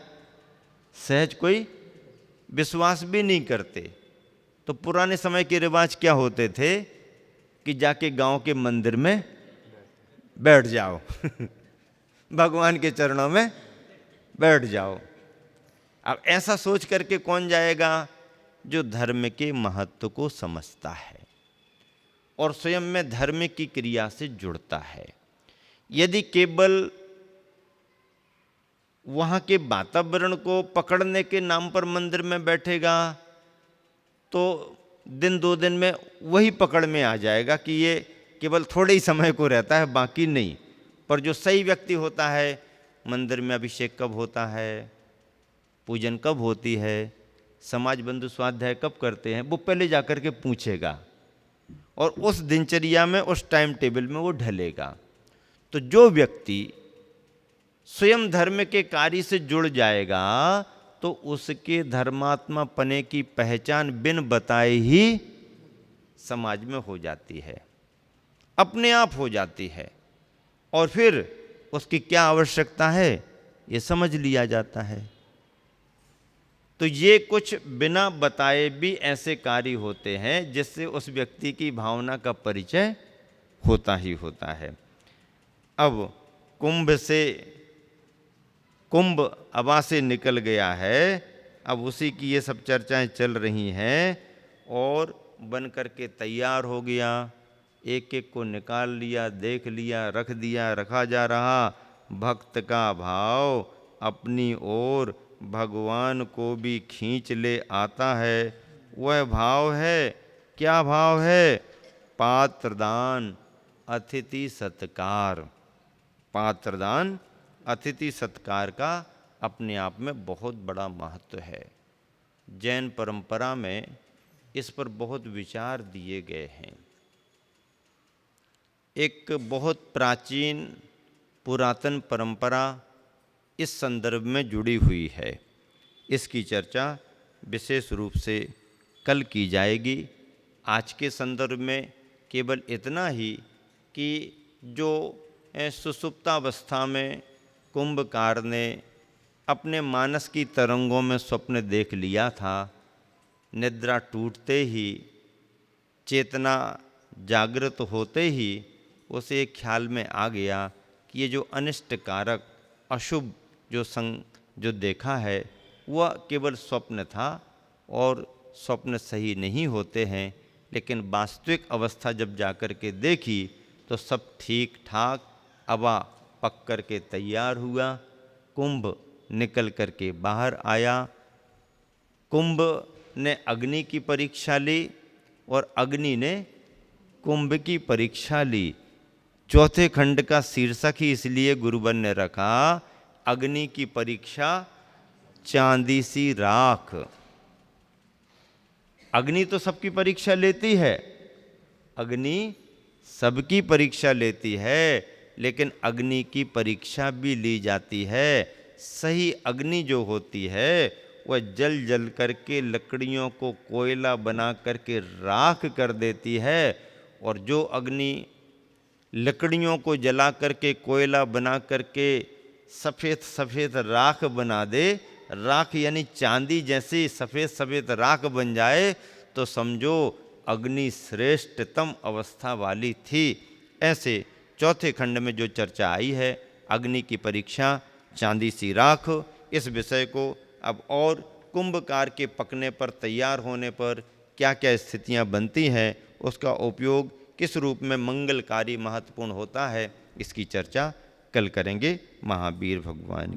A: सहज कोई विश्वास भी नहीं करते। तो पुराने समय के रिवाज क्या होते थे कि जाके गांव के मंदिर में बैठ जाओ भगवान के चरणों में बैठ जाओ। अब ऐसा सोच करके कौन जाएगा? जो धर्म के महत्व को समझता है और स्वयं में धर्म की क्रिया से जुड़ता है। यदि केवल वहाँ के वातावरण को पकड़ने के नाम पर मंदिर में बैठेगा तो दिन दो दिन में वही पकड़ में आ जाएगा कि ये केवल थोड़े ही समय को रहता है, बाकी नहीं। पर जो सही व्यक्ति होता है, मंदिर में अभिषेक कब होता है, पूजन कब होती है, समाज बंधु स्वाध्याय कब करते हैं, वो पहले जाकर के पूछेगा और उस दिनचर्या में, उस टाइम टेबल में वो ढलेगा। तो जो व्यक्ति स्वयं धर्म के कार्य से जुड़ जाएगा तो उसके धर्मात्मा पने की पहचान बिन बताए ही समाज में हो जाती है, अपने आप हो जाती है। और फिर उसकी क्या आवश्यकता है ये समझ लिया जाता है। तो ये कुछ बिना बताए भी ऐसे कार्य होते हैं जिससे उस व्यक्ति की भावना का परिचय होता ही होता है। अब कुंभ अबा से निकल गया है, अब उसी की ये सब चर्चाएं चल रही हैं और बन करके तैयार हो गया। एक एक को निकाल लिया, देख लिया, रख दिया, रखा जा रहा। भक्त का भाव अपनी ओर भगवान को भी खींच ले आता है। वह भाव है, क्या भाव है? पात्रदान अतिथि सत्कार। पात्रदान अतिथि सत्कार का अपने आप में बहुत बड़ा महत्व है। जैन परंपरा में इस पर बहुत विचार दिए गए हैं। एक बहुत प्राचीन पुरातन परंपरा इस संदर्भ में जुड़ी हुई है। इसकी चर्चा विशेष रूप से कल की जाएगी। आज के संदर्भ में केवल इतना ही कि जो सुषुप्तावस्था में कुंभकार ने अपने मानस की तरंगों में स्वप्न देख लिया था, निद्रा टूटते ही, चेतना जागृत होते ही उसे एक ख्याल में आ गया कि ये जो अनिष्टकारक अशुभ जो देखा है वह केवल स्वप्न था और स्वप्न सही नहीं होते हैं। लेकिन वास्तविक अवस्था जब जाकर के देखी तो सब ठीक ठाक, अबा पक कर के तैयार हुआ। कुंभ निकल कर के बाहर आया। कुंभ ने अग्नि की परीक्षा ली और अग्नि ने कुंभ की परीक्षा ली। चौथे खंड का शीर्षक ही इसलिए गुरुवर ने रखा, अग्नि की परीक्षा चांदी सी राख। अग्नि तो सबकी परीक्षा लेती है, अग्नि सबकी परीक्षा लेती है, लेकिन अग्नि की परीक्षा भी ली जाती है। सही अग्नि जो होती है वह जल जल करके लकड़ियों को कोयला बना करके राख कर देती है। और जो अग्नि लकड़ियों को जला करके कोयला बना करके सफ़ेद सफ़ेद राख बना दे, राख यानी चांदी जैसी सफ़ेद सफ़ेद राख बन जाए, तो समझो अग्नि श्रेष्ठतम अवस्था वाली थी। ऐसे चौथे खंड में जो चर्चा आई है, अग्नि की परीक्षा चांदी सी राख, इस विषय को अब और कुंभकार के पकने पर, तैयार होने पर क्या क्या स्थितियां बनती हैं, उसका उपयोग किस रूप में मंगलकारी महत्वपूर्ण होता है, इसकी चर्चा कल करेंगे। महावीर भगवान